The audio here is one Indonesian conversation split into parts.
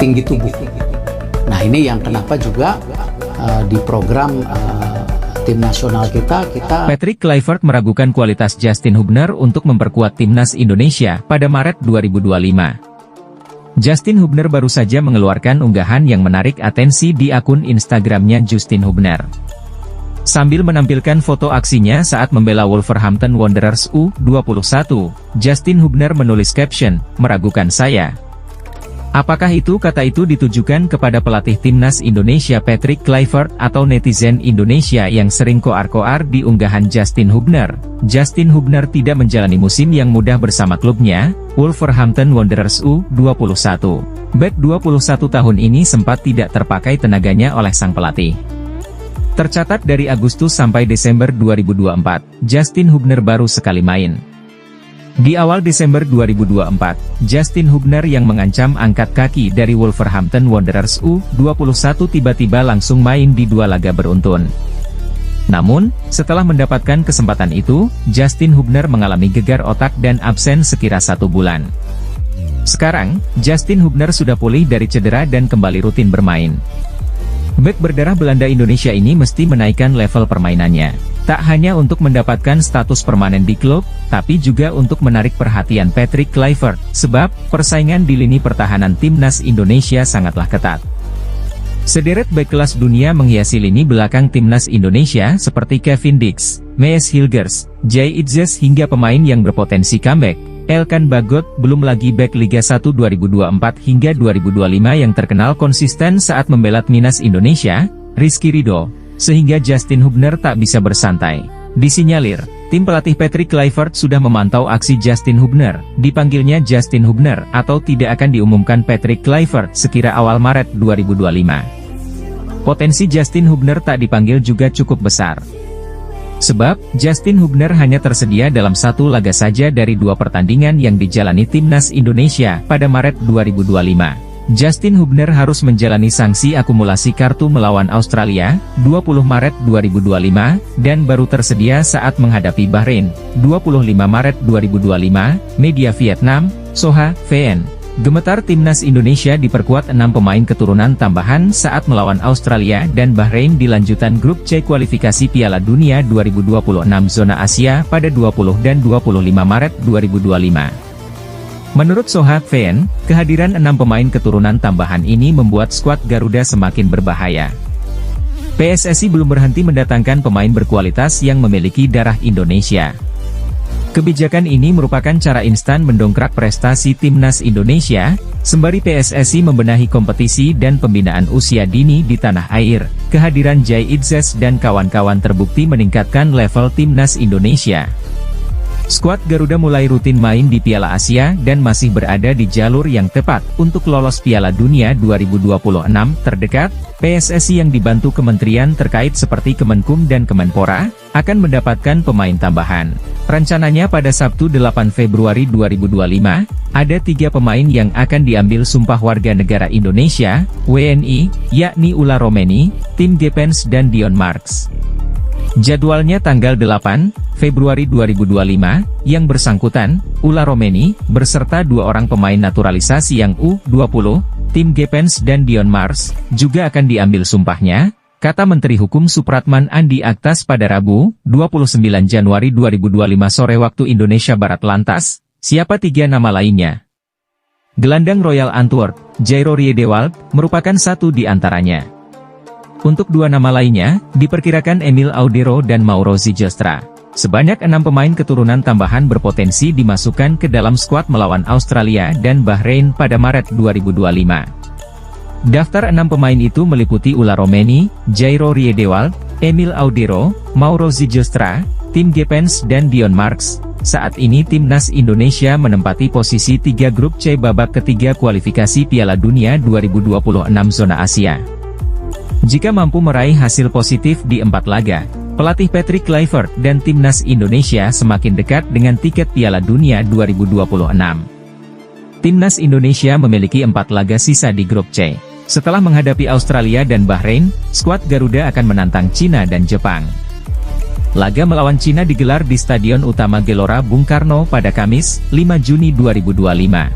tinggi tubuh. Nah ini yang kenapa juga di program tim nasional kita Patrick Kluivert meragukan kualitas Justin Hubner untuk memperkuat timnas Indonesia pada Maret 2025. Justin Hubner baru saja mengeluarkan unggahan yang menarik atensi di akun Instagramnya Justin Hubner. Sambil menampilkan foto aksinya saat membela Wolverhampton Wanderers U21, Justin Hubner menulis caption, "Meragukan saya." Apakah itu kata itu ditujukan kepada pelatih timnas Indonesia Patrick Kluivert atau netizen Indonesia yang sering koar-koar di unggahan Justin Hubner? Justin Hubner tidak menjalani musim yang mudah bersama klubnya, Wolverhampton Wanderers U21. Bek 21 tahun ini sempat tidak terpakai tenaganya oleh sang pelatih. Tercatat dari Agustus sampai Desember 2024, Justin Hubner baru sekali main. Di awal Desember 2024, Justin Hubner yang mengancam angkat kaki dari Wolverhampton Wanderers U21 tiba-tiba langsung main di 2 laga beruntun. Namun, setelah mendapatkan kesempatan itu, Justin Hubner mengalami gegar otak dan absen sekira 1 bulan. Sekarang, Justin Hubner sudah pulih dari cedera dan kembali rutin bermain. Bek berdarah Belanda Indonesia ini mesti menaikkan level permainannya. Tak hanya untuk mendapatkan status permanen di klub, tapi juga untuk menarik perhatian Patrick Kluivert, sebab persaingan di lini pertahanan timnas Indonesia sangatlah ketat. Sederet bek kelas dunia menghiasi lini belakang timnas Indonesia seperti Kevin Dix, Mees Hilgers, Jay Itzes hingga pemain yang berpotensi comeback, Elkan Bagot, belum lagi bek Liga 1 2024 hingga 2025 yang terkenal konsisten saat membela timnas Indonesia, Rizky Ridho. Sehingga Justin Hubner tak bisa bersantai. Disinyalir, tim pelatih Patrick Kluivert sudah memantau aksi Justin Hubner. Dipanggilnya Justin Hubner atau tidak akan diumumkan Patrick Kluivert sekira awal Maret 2025. Potensi Justin Hubner tak dipanggil juga cukup besar. Sebab, Justin Hubner hanya tersedia dalam 1 laga saja dari 2 pertandingan yang dijalani timnas Indonesia pada Maret 2025. Justin Hubner harus menjalani sanksi akumulasi kartu melawan Australia, 20 Maret 2025, dan baru tersedia saat menghadapi Bahrain, 25 Maret 2025, media Vietnam, Soha, VN. Gemetar timnas Indonesia diperkuat 6 pemain keturunan tambahan saat melawan Australia dan Bahrain di lanjutan grup C kualifikasi Piala Dunia 2026 zona Asia pada 20 dan 25 Maret 2025. Menurut Soha VN, kehadiran 6 pemain keturunan tambahan ini membuat skuad Garuda semakin berbahaya. PSSI belum berhenti mendatangkan pemain berkualitas yang memiliki darah Indonesia. Kebijakan ini merupakan cara instan mendongkrak prestasi timnas Indonesia, sembari PSSI membenahi kompetisi dan pembinaan usia dini di tanah air. Kehadiran Jay Itzes dan kawan-kawan terbukti meningkatkan level timnas Indonesia. Skuad Garuda mulai rutin main di Piala Asia dan masih berada di jalur yang tepat untuk lolos Piala Dunia 2026 terdekat. PSSI yang dibantu kementerian terkait seperti Kemenkum dan Kemenpora, akan mendapatkan pemain tambahan. Rencananya pada Sabtu 8 Februari 2025, ada 3 pemain yang akan diambil sumpah warga negara Indonesia, WNI, yakni Ula Romeni, Tim Gepens dan Dion Marks. Jadwalnya tanggal 8 Februari 2025, yang bersangkutan, Ula Romeni, beserta 2 orang pemain naturalisasi yang U20, Tim Gepens dan Dion Marks, juga akan diambil sumpahnya, kata Menteri Hukum Supratman Andi Aktas pada Rabu, 29 Januari 2025 sore waktu Indonesia Barat. Lantas, siapa 3 nama lainnya? Gelandang Royal Antwerp, Jairo Riedewald, merupakan satu di antaranya. Untuk 2 nama lainnya, diperkirakan Emil Audero dan Mauro Zijlstra. Sebanyak 6 pemain keturunan tambahan berpotensi dimasukkan ke dalam skuad melawan Australia dan Bahrain pada Maret 2025. Daftar 6 pemain itu meliputi Ula Romeni, Jairo Riedewald, Emil Audero, Mauro Zijlstra, Tim Gepens dan Dion Marks. Saat ini timnas Indonesia menempati posisi 3 grup C babak ketiga kualifikasi Piala Dunia 2026 zona Asia. Jika mampu meraih hasil positif di 4 laga, pelatih Patrick Kluivert dan timnas Indonesia semakin dekat dengan tiket Piala Dunia 2026. Timnas Indonesia memiliki 4 laga sisa di grup C. Setelah menghadapi Australia dan Bahrain, skuad Garuda akan menantang Cina dan Jepang. Laga melawan Cina digelar di Stadion Utama Gelora Bung Karno pada Kamis, 5 Juni 2025.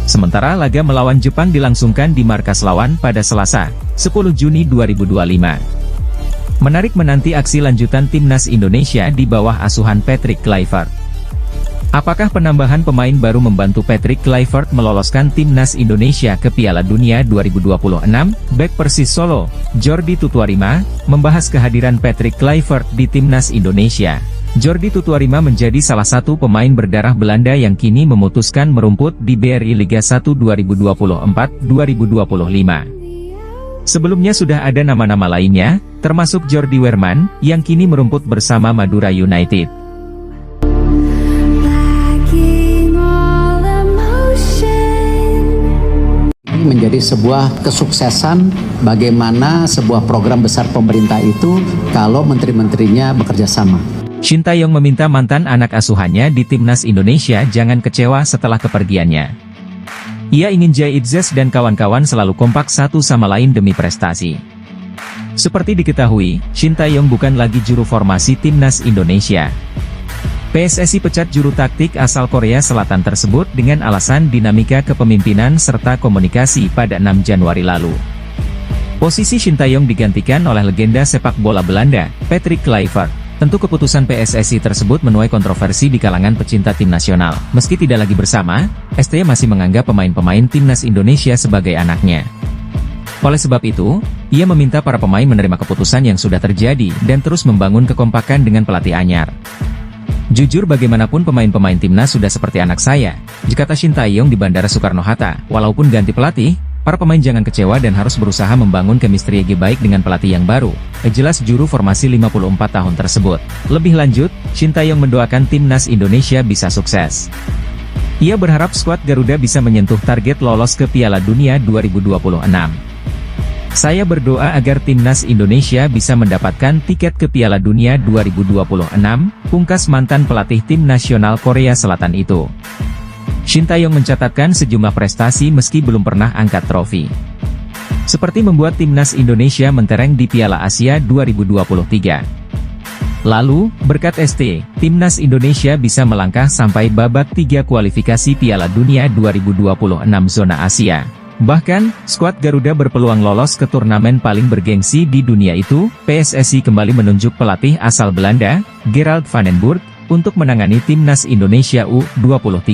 Sementara laga melawan Jepang dilangsungkan di markas lawan pada Selasa, 10 Juni 2025. Menarik menanti aksi lanjutan timnas Indonesia di bawah asuhan Patrick Kluivert. Apakah penambahan pemain baru membantu Patrick Kluivert meloloskan timnas Indonesia ke Piala Dunia 2026? Bek Persis Solo, Jordi Tutuarima, membahas kehadiran Patrick Kluivert di timnas Indonesia. Jordi Tutuarima menjadi salah satu pemain berdarah Belanda yang kini memutuskan merumput di BRI Liga 1 2024-2025. Sebelumnya sudah ada nama-nama lainnya, termasuk Jordi Weerman, yang kini merumput bersama Madura United. Menjadi sebuah kesuksesan bagaimana sebuah program besar pemerintah itu kalau menteri-menterinya bekerja sama. Shin Tae-yong meminta mantan anak asuhannya di timnas Indonesia jangan kecewa setelah kepergiannya. Ia ingin Jay Itzes dan kawan-kawan selalu kompak satu sama lain demi prestasi. Seperti diketahui, Shin Tae-yong bukan lagi juru formasi timnas Indonesia. PSSI pecat juru taktik asal Korea Selatan tersebut dengan alasan dinamika kepemimpinan serta komunikasi pada 6 Januari lalu. Posisi Shin Tae-yong digantikan oleh legenda sepak bola Belanda, Patrick Kluivert. Tentu keputusan PSSI tersebut menuai kontroversi di kalangan pecinta tim nasional. Meski tidak lagi bersama, STY masih menganggap pemain-pemain timnas Indonesia sebagai anaknya. Oleh sebab itu, ia meminta para pemain menerima keputusan yang sudah terjadi dan terus membangun kekompakan dengan pelatih anyar. Jujur bagaimanapun pemain-pemain timnas sudah seperti anak saya, kata Shin Tae-yong di Bandara Soekarno-Hatta. Walaupun ganti pelatih, para pemain jangan kecewa dan harus berusaha membangun chemistry baik dengan pelatih yang baru, jelas juru formasi 54 tahun tersebut. Lebih lanjut, Shin Tae-yong mendoakan timnas Indonesia bisa sukses. Ia berharap skuad Garuda bisa menyentuh target lolos ke Piala Dunia 2026. Saya berdoa agar timnas Indonesia bisa mendapatkan tiket ke Piala Dunia 2026, pungkas mantan pelatih tim nasional Korea Selatan itu. Shin Tae-yong mencatatkan sejumlah prestasi meski belum pernah angkat trofi. Seperti membuat timnas Indonesia mentereng di Piala Asia 2023. Lalu, berkat ST, timnas Indonesia bisa melangkah sampai babak 3 kualifikasi Piala Dunia 2026 zona Asia. Bahkan, skuad Garuda berpeluang lolos ke turnamen paling bergengsi di dunia itu. PSSI kembali menunjuk pelatih asal Belanda, Gerald van den Burg, untuk menangani timnas Indonesia U23.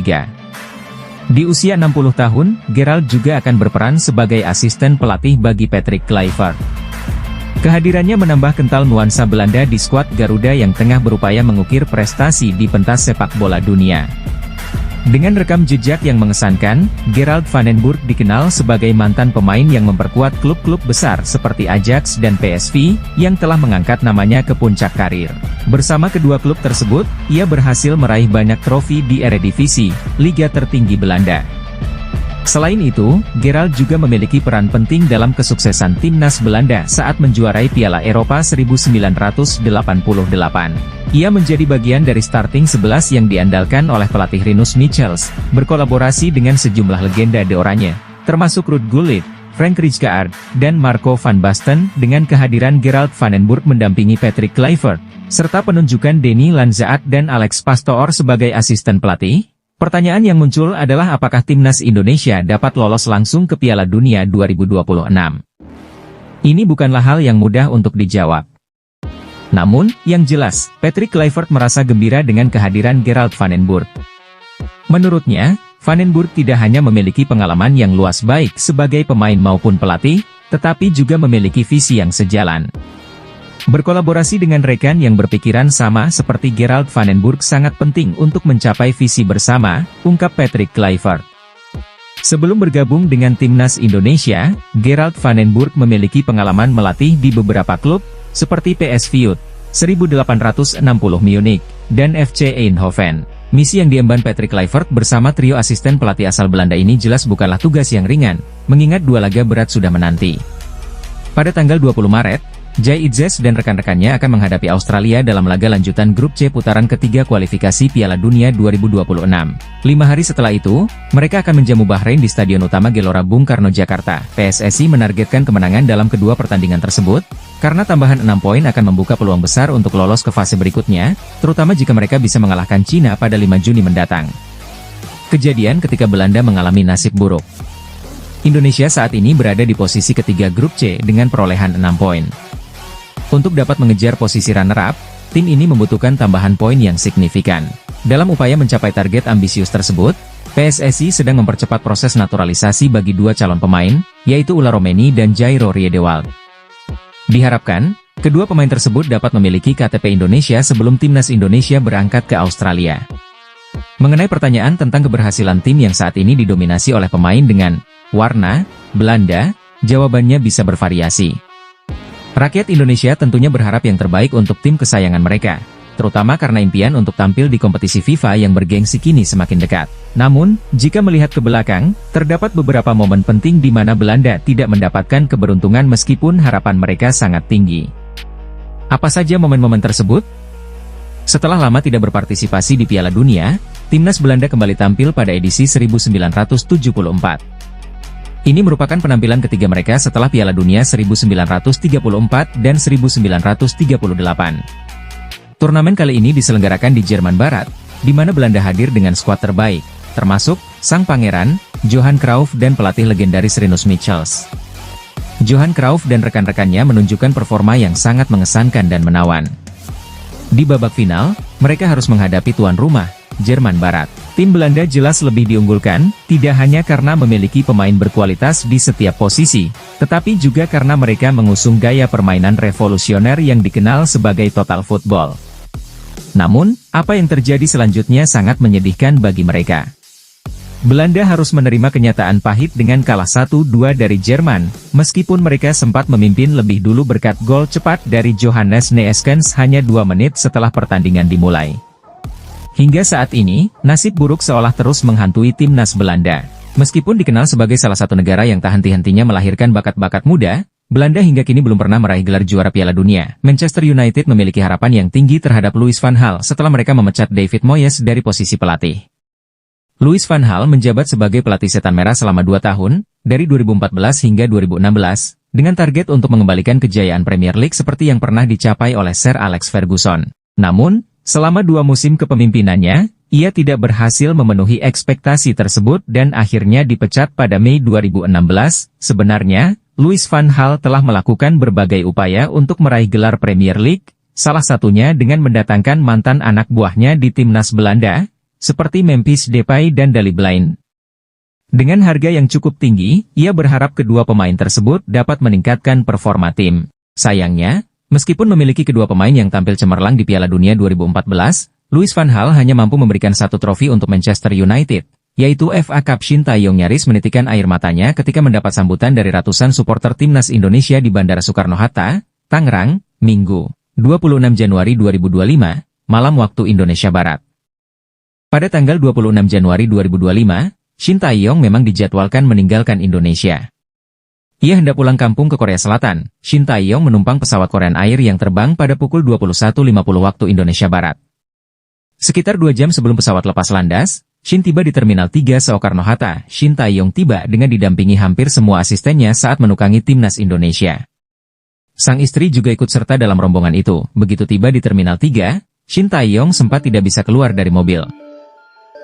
Di usia 60 tahun, Gerald juga akan berperan sebagai asisten pelatih bagi Patrick Kluivert. Kehadirannya menambah kental nuansa Belanda di skuad Garuda yang tengah berupaya mengukir prestasi di pentas sepak bola dunia. Dengan rekam jejak yang mengesankan, Gerald van den Burg dikenal sebagai mantan pemain yang memperkuat klub-klub besar seperti Ajax dan PSV, yang telah mengangkat namanya ke puncak karir. Bersama kedua klub tersebut, ia berhasil meraih banyak trofi di Eredivisie, liga tertinggi Belanda. Selain itu, Gerald juga memiliki peran penting dalam kesuksesan timnas Belanda saat menjuarai Piala Eropa 1988. Ia menjadi bagian dari starting 11 yang diandalkan oleh pelatih Rinus Michels, berkolaborasi dengan sejumlah legenda de Oranje, termasuk Ruud Gullit, Frank Rijkaard, dan Marco van Basten. Dengan kehadiran Gerald van den Burg mendampingi Patrick Kluivert, serta penunjukan Denny Lanzaat dan Alex Pastoor sebagai asisten pelatih, pertanyaan yang muncul adalah apakah timnas Indonesia dapat lolos langsung ke Piala Dunia 2026. Ini bukanlah hal yang mudah untuk dijawab. Namun, yang jelas, Patrick Kluivert merasa gembira dengan kehadiran Gerald van den Burg. Menurutnya, van den Burg tidak hanya memiliki pengalaman yang luas baik sebagai pemain maupun pelatih, tetapi juga memiliki visi yang sejalan. Berkolaborasi dengan rekan yang berpikiran sama seperti Gerald van den Burg sangat penting untuk mencapai visi bersama, ungkap Patrick Kluivert. Sebelum bergabung dengan timnas Indonesia, Gerald van den Burg memiliki pengalaman melatih di beberapa klub, seperti PSV 1860 Munich, dan FC Eindhoven. Misi yang diemban Patrick Kluivert bersama trio asisten pelatih asal Belanda ini jelas bukanlah tugas yang ringan, mengingat 2 laga berat sudah menanti. Pada tanggal 20 Maret, Jay Itzes dan rekan-rekannya akan menghadapi Australia dalam laga lanjutan grup C putaran ketiga kualifikasi Piala Dunia 2026. 5 hari setelah itu, mereka akan menjamu Bahrain di Stadion Utama Gelora Bung Karno, Jakarta. PSSI menargetkan kemenangan dalam kedua pertandingan tersebut, karena tambahan 6 poin akan membuka peluang besar untuk lolos ke fase berikutnya, terutama jika mereka bisa mengalahkan Cina pada 5 Juni mendatang. Kejadian ketika Belanda mengalami nasib buruk. Indonesia saat ini berada di posisi ketiga grup C dengan perolehan 6 poin. Untuk dapat mengejar posisi runner-up, tim ini membutuhkan tambahan poin yang signifikan. Dalam upaya mencapai target ambisius tersebut, PSSI sedang mempercepat proses naturalisasi bagi dua calon pemain, yaitu Ula Romeni dan Jairo Riedewald. Diharapkan, kedua pemain tersebut dapat memiliki KTP Indonesia sebelum timnas Indonesia berangkat ke Australia. Mengenai pertanyaan tentang keberhasilan tim yang saat ini didominasi oleh pemain dengan warna Belanda, jawabannya bisa bervariasi. Rakyat Indonesia tentunya berharap yang terbaik untuk tim kesayangan mereka, terutama karena impian untuk tampil di kompetisi FIFA yang bergengsi kini semakin dekat. Namun, jika melihat ke belakang, terdapat beberapa momen penting di mana Belanda tidak mendapatkan keberuntungan meskipun harapan mereka sangat tinggi. Apa saja momen-momen tersebut? Setelah lama tidak berpartisipasi di Piala Dunia, timnas Belanda kembali tampil pada edisi 1974. Ini merupakan penampilan ketiga mereka setelah Piala Dunia 1934 dan 1938. Turnamen kali ini diselenggarakan di Jerman Barat, di mana Belanda hadir dengan skuad terbaik, termasuk sang pangeran, Johan Cruyff dan pelatih legendaris Rinus Michels. Johan Cruyff dan rekan-rekannya menunjukkan performa yang sangat mengesankan dan menawan. Di babak final, mereka harus menghadapi tuan rumah, Jerman Barat. Tim Belanda jelas lebih diunggulkan, tidak hanya karena memiliki pemain berkualitas di setiap posisi, tetapi juga karena mereka mengusung gaya permainan revolusioner yang dikenal sebagai total football. Namun, apa yang terjadi selanjutnya sangat menyedihkan bagi mereka. Belanda harus menerima kenyataan pahit dengan kalah 1-2 dari Jerman, meskipun mereka sempat memimpin lebih dulu berkat gol cepat dari Johannes Neeskens hanya 2 menit setelah pertandingan dimulai. Hingga saat ini, nasib buruk seolah terus menghantui timnas Belanda. Meskipun dikenal sebagai salah satu negara yang tak henti-hentinya melahirkan bakat-bakat muda, Belanda hingga kini belum pernah meraih gelar juara Piala Dunia. Manchester United memiliki harapan yang tinggi terhadap Louis van Gaal setelah mereka memecat David Moyes dari posisi pelatih. Louis van Gaal menjabat sebagai pelatih Setan Merah selama 2 tahun, dari 2014 hingga 2016, dengan target untuk mengembalikan kejayaan Premier League seperti yang pernah dicapai oleh Sir Alex Ferguson. Namun, selama 2 musim kepemimpinannya, ia tidak berhasil memenuhi ekspektasi tersebut dan akhirnya dipecat pada Mei 2016. Sebenarnya, Louis van Gaal telah melakukan berbagai upaya untuk meraih gelar Premier League, salah satunya dengan mendatangkan mantan anak buahnya di timnas Belanda, seperti Memphis Depay dan Daley Blind. Dengan harga yang cukup tinggi, ia berharap kedua pemain tersebut dapat meningkatkan performa tim. Sayangnya, meskipun memiliki kedua pemain yang tampil cemerlang di Piala Dunia 2014, Louis van Gaal hanya mampu memberikan 1 trofi untuk Manchester United, yaitu FA Cup. Shin Tae-yong nyaris menitikan air matanya ketika mendapat sambutan dari ratusan supporter timnas Indonesia di Bandara Soekarno-Hatta, Tangerang, Minggu, 26 Januari 2025, malam waktu Indonesia Barat. Pada tanggal 26 Januari 2025, Shin Tae-yong memang dijadwalkan meninggalkan Indonesia. Ia hendak pulang kampung ke Korea Selatan. Shin Tae-yong menumpang pesawat Korean Air yang terbang pada pukul 21.50 waktu Indonesia Barat. Sekitar 2 jam sebelum pesawat lepas landas, Shin tiba di Terminal 3 Soekarno-Hatta. Shin Tae-yong tiba dengan didampingi hampir semua asistennya saat menukangi timnas Indonesia. Sang istri juga ikut serta dalam rombongan itu. Begitu tiba di Terminal 3, Shin Tae-yong sempat tidak bisa keluar dari mobil.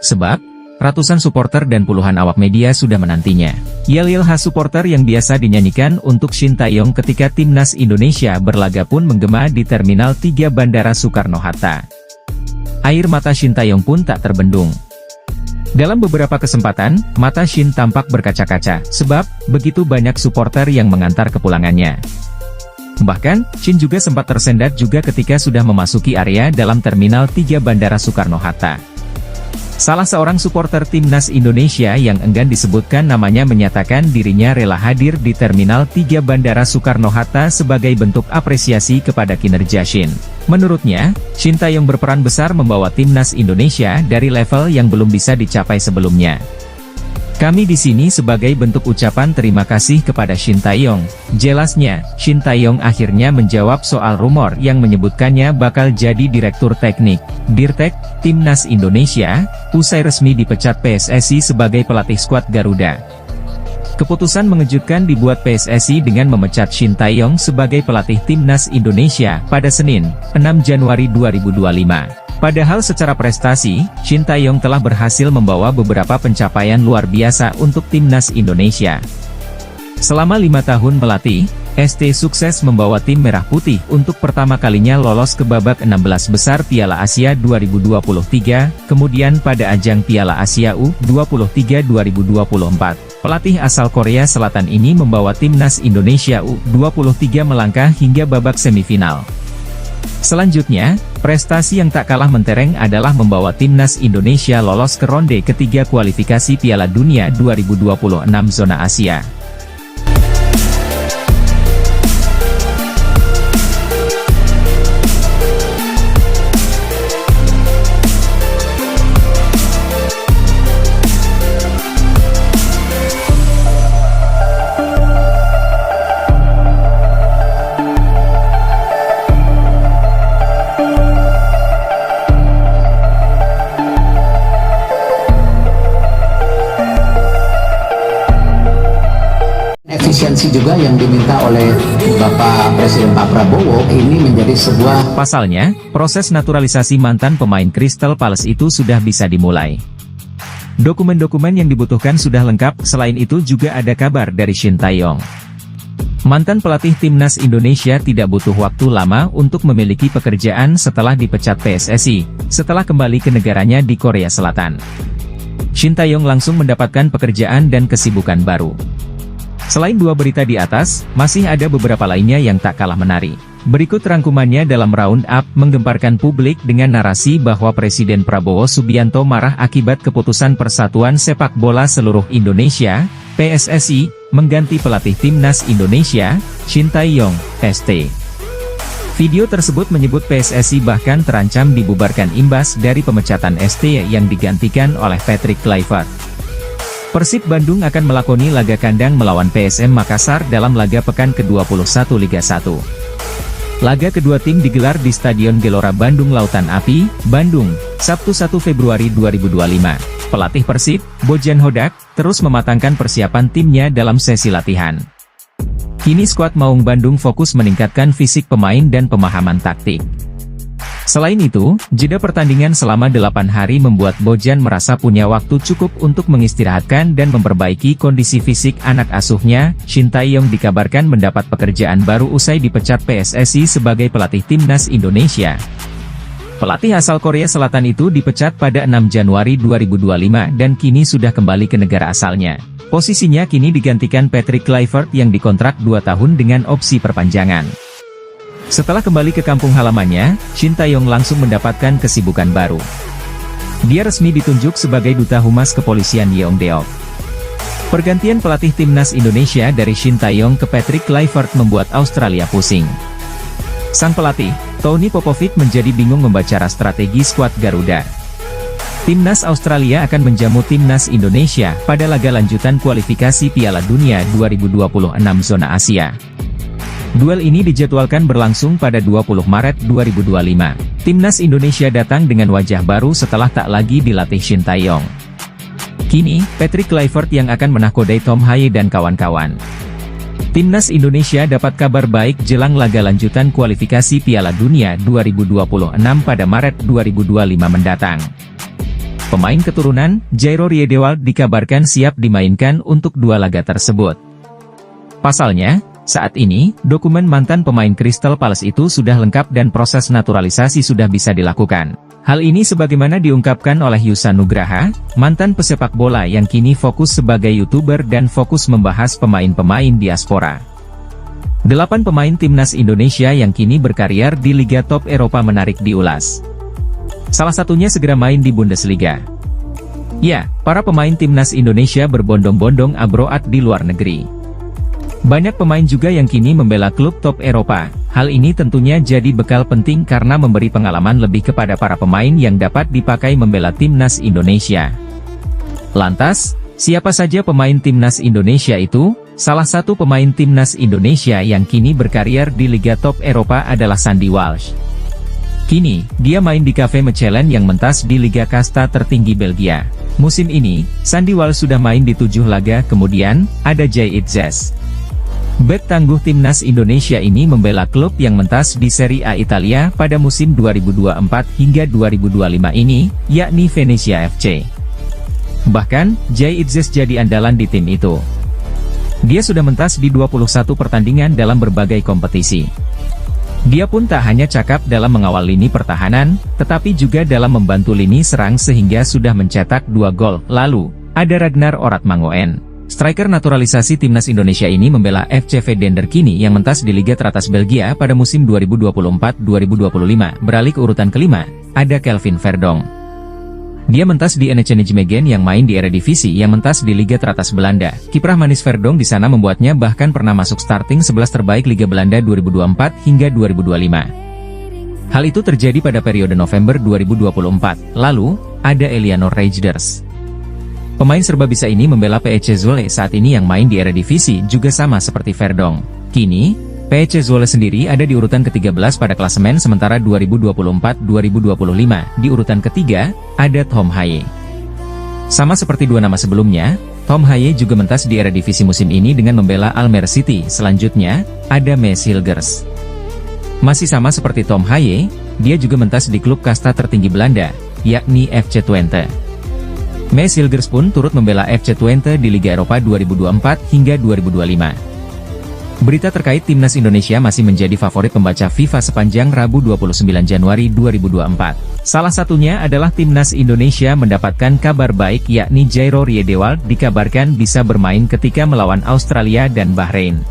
Sebab, ratusan supporter dan puluhan awak media sudah menantinya. Yel-yel khas supporter yang biasa dinyanyikan untuk Shin Tae-yong ketika timnas Indonesia berlaga pun menggema di Terminal 3 Bandara Soekarno-Hatta. Air mata Shin Tae-yong pun tak terbendung. Dalam beberapa kesempatan, mata Shin tampak berkaca-kaca, sebab begitu banyak supporter yang mengantar kepulangannya. Bahkan, Shin juga sempat tersendat juga ketika sudah memasuki area dalam Terminal 3 Bandara Soekarno-Hatta. Salah seorang supporter timnas Indonesia yang enggan disebutkan namanya menyatakan dirinya rela hadir di Terminal 3 Bandara Soekarno-Hatta sebagai bentuk apresiasi kepada kinerja Shin. Menurutnya, Shin Tae-yong berperan besar membawa timnas Indonesia dari level yang belum bisa dicapai sebelumnya. Kami di sini sebagai bentuk ucapan terima kasih kepada Shin Tae-yong. Jelasnya, Shin Tae-yong akhirnya menjawab soal rumor yang menyebutkannya bakal jadi direktur teknik, Dirtek, Timnas Indonesia, usai resmi dipecat PSSI sebagai pelatih skuad Garuda. Keputusan mengejutkan dibuat PSSI dengan memecat Shin Tae-yong sebagai pelatih Timnas Indonesia pada Senin, 6 Januari 2025. Padahal secara prestasi, Shin Tae-yong telah berhasil membawa beberapa pencapaian luar biasa untuk timnas Indonesia. Selama 5 tahun melatih, ST sukses membawa tim Merah Putih untuk pertama kalinya lolos ke babak 16 besar Piala Asia 2023, kemudian pada ajang Piala Asia U23 2024. Pelatih asal Korea Selatan ini membawa timnas Indonesia U23 melangkah hingga babak semifinal. Selanjutnya, prestasi yang tak kalah mentereng adalah membawa timnas Indonesia lolos ke ronde ketiga kualifikasi Piala Dunia 2026 zona Asia. Efisiensi juga yang diminta oleh Bapak Presiden Pak Prabowo ini menjadi sebuah... Pasalnya, proses naturalisasi mantan pemain Crystal Palace itu sudah bisa dimulai. Dokumen-dokumen yang dibutuhkan sudah lengkap, selain itu juga ada kabar dari Shin Tae-yong. Mantan pelatih timnas Indonesia tidak butuh waktu lama untuk memiliki pekerjaan setelah dipecat PSSI, setelah kembali ke negaranya di Korea Selatan. Shin Tae-yong langsung mendapatkan pekerjaan dan kesibukan baru. Selain dua berita di atas, masih ada beberapa lainnya yang tak kalah menarik. Berikut rangkumannya dalam round-up menggemparkan publik dengan narasi bahwa Presiden Prabowo Subianto marah akibat keputusan Persatuan Sepak Bola Seluruh Indonesia, PSSI, mengganti pelatih timnas Indonesia, Shin Tae-yong, ST. Video tersebut menyebut PSSI bahkan terancam dibubarkan imbas dari pemecatan ST yang digantikan oleh Patrick Kluivert. Persib Bandung akan melakoni laga kandang melawan PSM Makassar dalam laga pekan ke-21 Liga 1. Laga kedua tim digelar di Stadion Gelora Bandung Lautan Api, Bandung, Sabtu 1 Februari 2025. Pelatih Persib, Bojan Hodak, terus mematangkan persiapan timnya dalam sesi latihan. Kini skuad Maung Bandung fokus meningkatkan fisik pemain dan pemahaman taktik. Selain itu, jeda pertandingan selama 8 hari membuat Bojan merasa punya waktu cukup untuk mengistirahatkan dan memperbaiki kondisi fisik anak asuhnya. Shin Tae-yong dikabarkan mendapat pekerjaan baru usai dipecat PSSI sebagai pelatih timnas Indonesia. Pelatih asal Korea Selatan itu dipecat pada 6 Januari 2025 dan kini sudah kembali ke negara asalnya. Posisinya kini digantikan Patrick Kluivert yang dikontrak 2 tahun dengan opsi perpanjangan. Setelah kembali ke kampung halamannya, Shin Tae-yong langsung mendapatkan kesibukan baru. Dia resmi ditunjuk sebagai Duta Humas Kepolisian Yeongdeok. Pergantian pelatih timnas Indonesia dari Shin Tae-yong ke Patrick Kluivert membuat Australia pusing. Sang pelatih, Tony Popovic menjadi bingung membaca strategi skuad Garuda. Timnas Australia akan menjamu timnas Indonesia pada laga lanjutan kualifikasi Piala Dunia 2026 zona Asia. Duel ini dijadwalkan berlangsung pada 20 Maret 2025. Timnas Indonesia datang dengan wajah baru setelah tak lagi dilatih Shin Tae-yong. Kini, Patrick Kluivert yang akan menahkodai Tom Haye dan kawan-kawan. Timnas Indonesia dapat kabar baik jelang laga lanjutan kualifikasi Piala Dunia 2026 pada Maret 2025 mendatang. Pemain keturunan, Jairo Riedewald dikabarkan siap dimainkan untuk 2 laga tersebut. Pasalnya, saat ini, dokumen mantan pemain Crystal Palace itu sudah lengkap dan proses naturalisasi sudah bisa dilakukan. Hal ini sebagaimana diungkapkan oleh Yusa Nugraha, mantan pesepak bola yang kini fokus sebagai YouTuber dan fokus membahas pemain-pemain diaspora. 8 pemain timnas Indonesia yang kini berkarier di Liga Top Eropa menarik diulas. Salah satunya segera main di Bundesliga. Ya, para pemain timnas Indonesia berbondong-bondong abroad di luar negeri. Banyak pemain juga yang kini membela klub top Eropa. Hal ini tentunya jadi bekal penting karena memberi pengalaman lebih kepada para pemain yang dapat dipakai membela timnas Indonesia. Lantas, siapa saja pemain timnas Indonesia itu? Salah satu pemain timnas Indonesia yang kini berkarier di Liga Top Eropa adalah Sandy Walsh. Kini, dia main di Cafe Mechelen yang mentas di Liga Kasta tertinggi Belgia. Musim ini, Sandy Walsh sudah main di 7 laga, kemudian, ada Jay Itzes. Bek tangguh timnas Indonesia ini membela klub yang mentas di Serie A Italia pada musim 2024 hingga 2025 ini, yakni Venezia FC. Bahkan, Jay Itzes jadi andalan di tim itu. Dia sudah mentas di 21 pertandingan dalam berbagai kompetisi. Dia pun tak hanya cakap dalam mengawal lini pertahanan, tetapi juga dalam membantu lini serang sehingga sudah mencetak 2 gol. Lalu, ada Ragnar Oratmangoen. Striker naturalisasi timnas Indonesia ini membela FC Venderkini yang mentas di Liga Teratas Belgia pada musim 2024-2025. Beralih ke urutan kelima, ada Kelvin Verdong. Dia mentas di NEC Nijmegen yang main di Eredivisie yang mentas di Liga Teratas Belanda. Kiprah manis Verdong di sana membuatnya bahkan pernah masuk starting 11 terbaik Liga Belanda 2024 hingga 2025. Hal itu terjadi pada periode November 2024. Lalu, ada Eleanor Reijnders. Pemain serba bisa ini membela PEC Zwolle saat ini yang main di Eredivisie juga sama seperti Verdong. Kini, PEC Zwolle sendiri ada di urutan ke-13 pada klasemen sementara 2024-2025. Di urutan ketiga, ada Tom Haye. Sama seperti dua nama sebelumnya, Tom Haye juga mentas di Eredivisie musim ini dengan membela Almere City. Selanjutnya, ada Mees Hilgers. Masih sama seperti Tom Haye, dia juga mentas di klub kasta tertinggi Belanda, yakni FC Twente. Mees Hilgers pun turut membela FC Twente di Liga Eropa 2024 hingga 2025. Berita terkait timnas Indonesia masih menjadi favorit pembaca FIFA sepanjang Rabu 29 Januari 2024. Salah satunya adalah timnas Indonesia mendapatkan kabar baik yakni Jairo Riedewald dikabarkan bisa bermain ketika melawan Australia dan Bahrain.